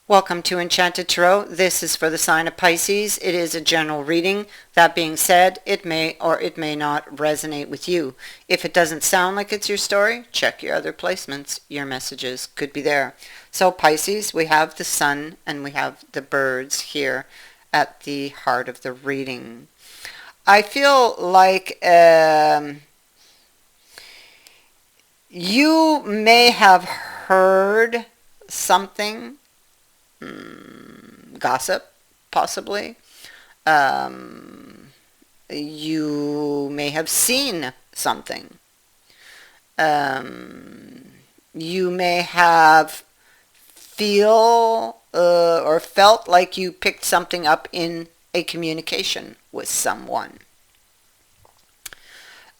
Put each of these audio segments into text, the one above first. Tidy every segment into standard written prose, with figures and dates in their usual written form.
Welcome to Enchanted Tarot. This is for the sign of Pisces. It is a general reading. That being said, it may or it may not resonate with you. If it doesn't sound like it's your story, check your other placements. Your messages could be there. So Pisces, we have the sun and we have the birds here at the heart of the reading. I feel like you may have heard something, gossip, possibly. You may have seen something. You may have or felt like you picked something up in a communication with someone.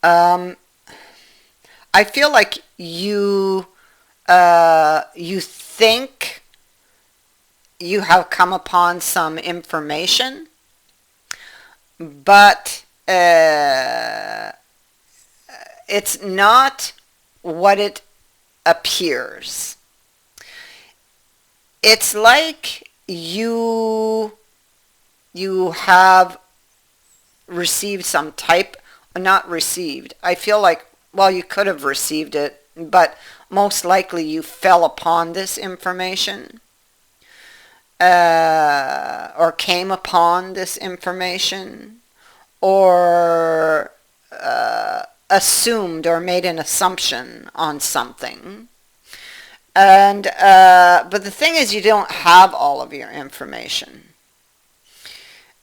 I feel like you think you have come upon some information, but it's not what it appears. It's like you have received some type, not received. I feel like, well, you could have received it, but most likely you fell upon this information. Or came upon this information, or assumed or made an assumption on something. And but the thing is, you don't have all of your information.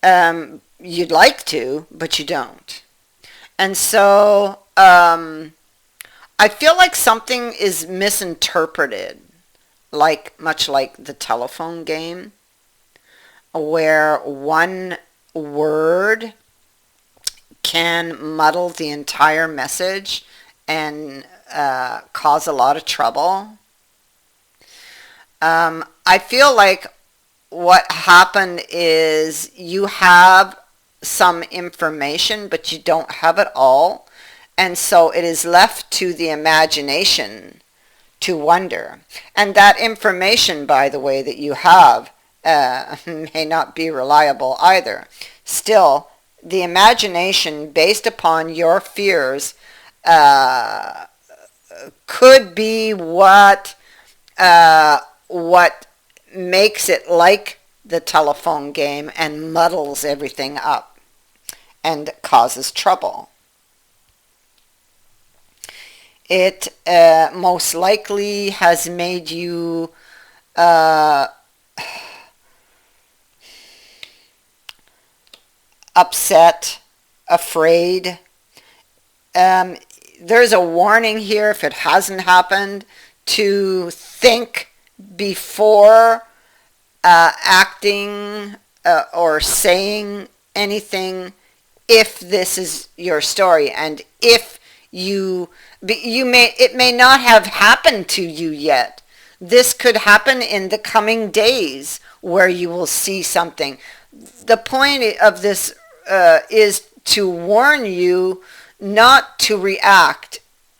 You'd like to, but you don't. And so I feel like something is misinterpreted. Much like the telephone game, where one word can muddle the entire message and cause a lot of trouble. I feel like what happened is you have some information, but you don't have it all, and so it is left to the imagination to wonder. And that information, by the way, that you have may not be reliable either. Still, the imagination based upon your fears could be what makes it like the telephone game and muddles everything up and causes trouble. It most likely has made you upset, afraid. There's a warning here, if it hasn't happened, to think before acting or saying anything, if this is your story, and if it may not have happened to you yet. This could happen in the coming days, where you will see something. The point of this is to warn you not to react.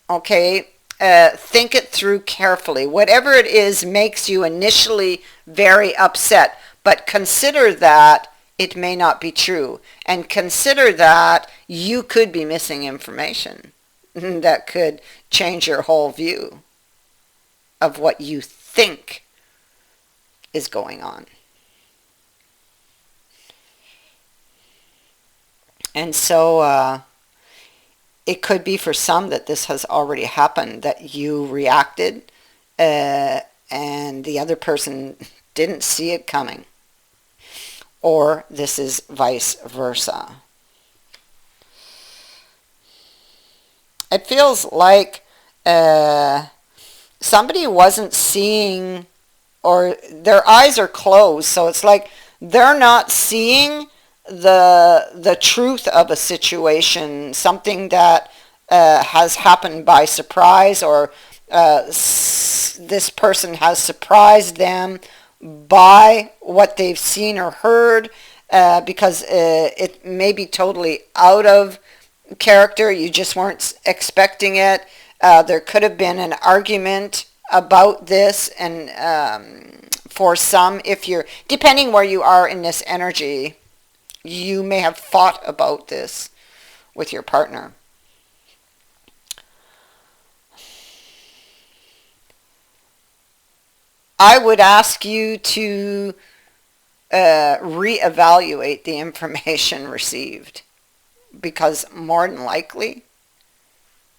Okay, think it through carefully. Whatever it is makes you initially very upset, but consider that it may not be true, and consider that you could be missing information that could change your whole view of what you think is going on. And so it could be for some that this has already happened, that you reacted and the other person didn't see it coming. Or this is vice versa. It feels like somebody wasn't seeing, or their eyes are closed, so it's like they're not seeing the truth of a situation, something that has happened by surprise, or this person has surprised them by what they've seen or heard, because it may be totally out of character. You just weren't expecting it. There could have been an argument about this and For some, if you're, depending where you are in this energy, you may have fought about this with your partner. I would ask you to reevaluate the information received, because more than likely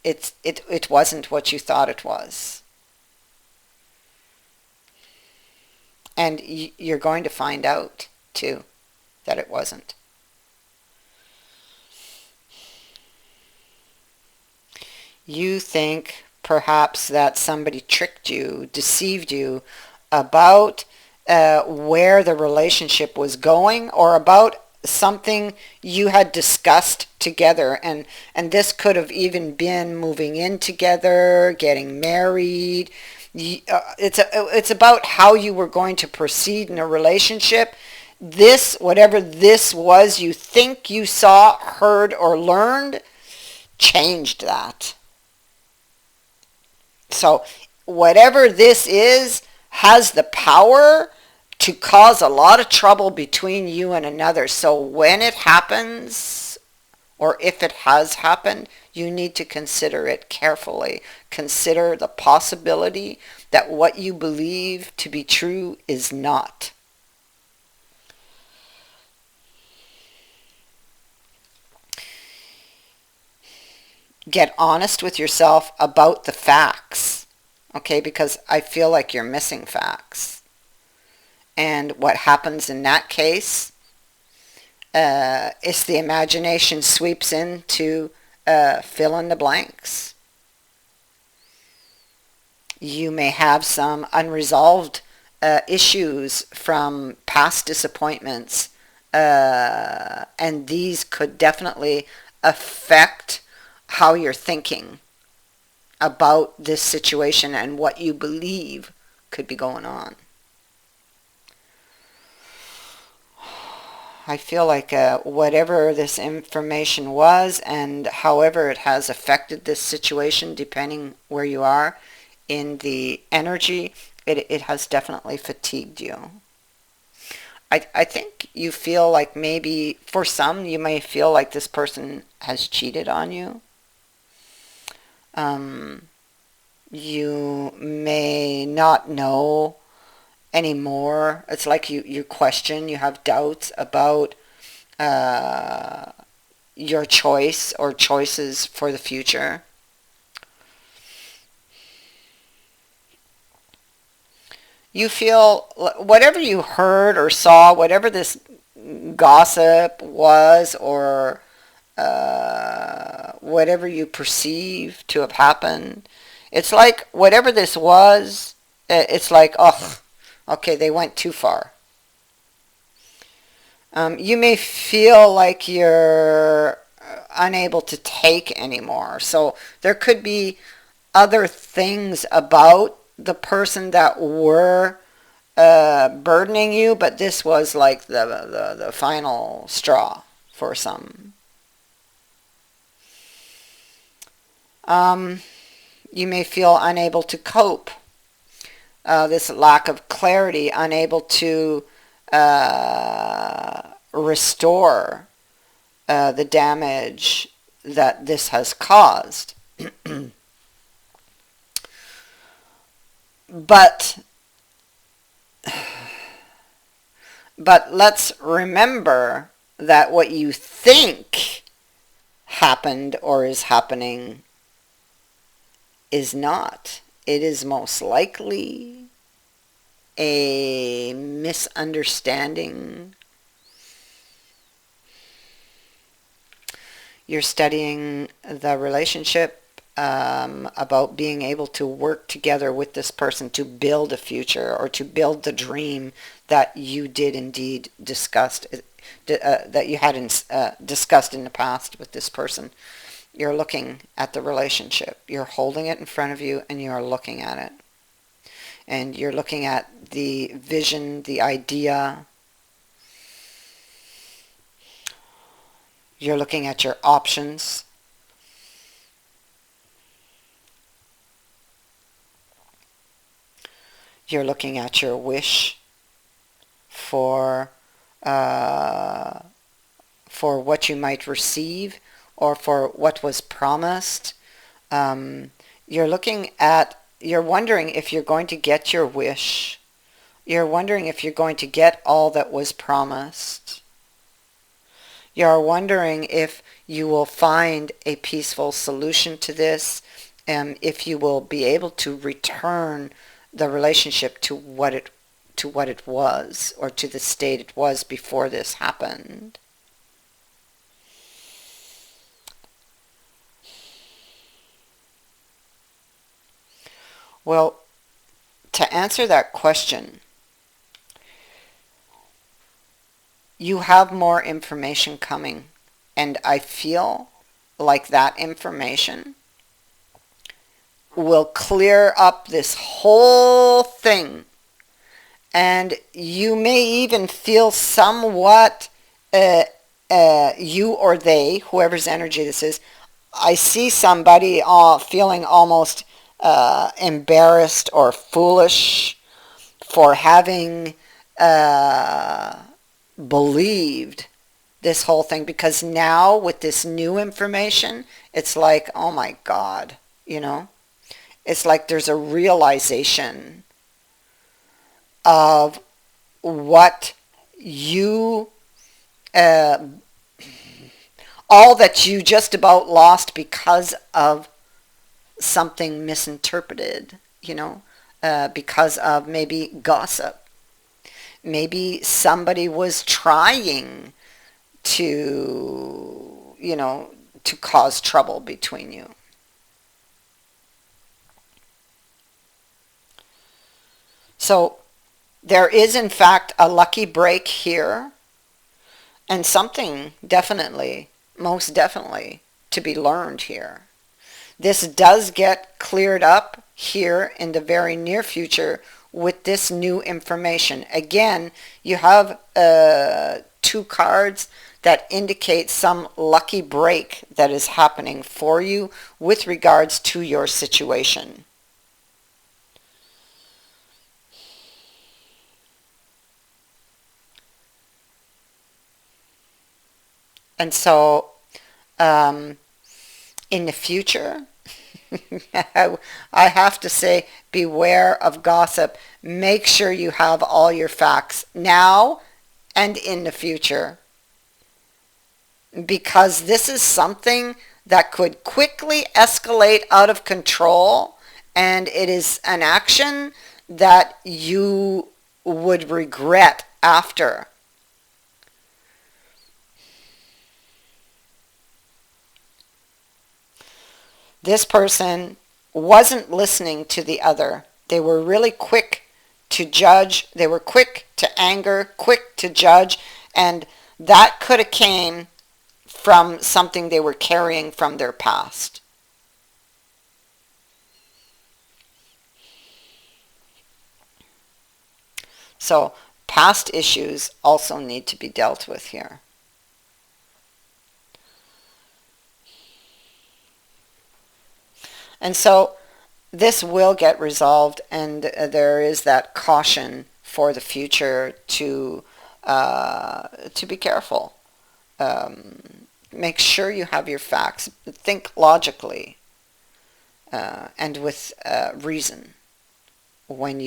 it wasn't what you thought it was. And you're going to find out, too, that it wasn't. You think perhaps that somebody tricked you, deceived you about where the relationship was going, or about something you had discussed together, and this could have even been moving in together, getting married. It's about how you were going to proceed in a relationship. This, whatever this was, you think you saw, heard, or learned, changed that. So whatever this is has the power to cause a lot of trouble between you and another. So when it happens, or if it has happened, you need to consider it carefully. Consider the possibility that what you believe to be true is not. Get honest with yourself about the facts, okay? Because I feel like you're missing facts. And what happens in that case is the imagination sweeps in to fill in the blanks. You may have some unresolved issues from past disappointments, and these could definitely affect how you're thinking about this situation and what you believe could be going on. I feel like whatever this information was, and however it has affected this situation, depending where you are in the energy, it has definitely fatigued you. I think you feel like maybe, for some, you may feel like this person has cheated on you. You may not know anymore. It's like you question, you have doubts about your choice or choices for the future. You feel whatever you heard or saw, whatever this gossip was, or whatever you perceive to have happened, it's like whatever this was, it's like, oh, okay, they went too far. You may feel like you're unable to take anymore. So there could be other things about the person that were burdening you, but this was like the final straw for some. You may feel unable to cope. This lack of clarity, unable to restore the damage that this has caused. But let's remember that what you think happened or is happening is not. It is most likely a misunderstanding. You're studying the relationship, about being able to work together with this person to build a future, or to build the dream that you did indeed discussed, that you hadn't discussed in the past with this person. You're looking at the relationship. You're holding it in front of you, and you're looking at it. And you're looking at the vision, the idea. You're looking at your options. You're looking at your wish for uh, what you might receive or for what was promised. Um, you're wondering if you're going to get your wish. You're wondering if you're going to get all that was promised. You're wondering if you will find a peaceful solution to this, and if you will be able to return the relationship to what it was, or to the state it was before this happened. Well, to answer that question, you have more information coming, and I feel like that information will clear up this whole thing, and you may even feel somewhat, you or they, whoever's energy this is, I see somebody feeling almost embarrassed or foolish for having believed this whole thing, because now with this new information, it's like, oh my God, it's like there's a realization of what you all that you just about lost because of something misinterpreted, because of maybe gossip. Maybe somebody was trying to cause trouble between you. So there is in fact a lucky break here, and something definitely, most definitely, to be learned here. This does get cleared up here in the very near future with this new information. Again, you have two cards that indicate some lucky break that is happening for you with regards to your situation. And so, in the future, I have to say, beware of gossip. Make sure you have all your facts now and in the future, because this is something that could quickly escalate out of control, and it is an action that you would regret after. This person wasn't listening to the other. They were really quick to judge. They were quick to anger, quick to judge, and that could have came from something they were carrying from their past. So past issues also need to be dealt with here. And so this will get resolved, and there is that caution for the future to be careful. Make sure you have your facts. Think logically and with reason when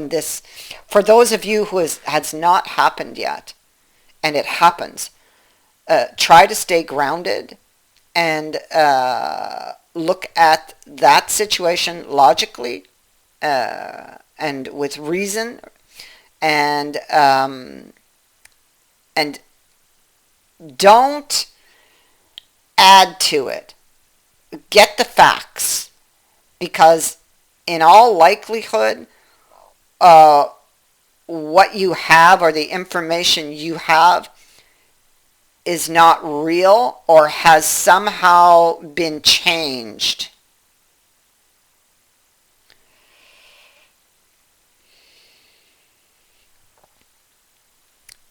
this. For those of you who has not happened yet, and it happens, try to stay grounded and look at that situation logically and with reason, and don't add to it. Get the facts, because in all likelihood, what you have, or the information you have, is not real or has somehow been changed.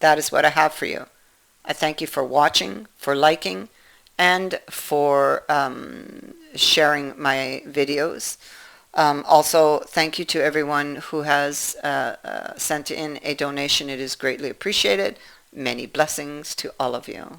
That is what I have for you. I thank you for watching, for liking, and for sharing my videos. Also, thank you to everyone who has sent in a donation. It is greatly appreciated. Many blessings to all of you.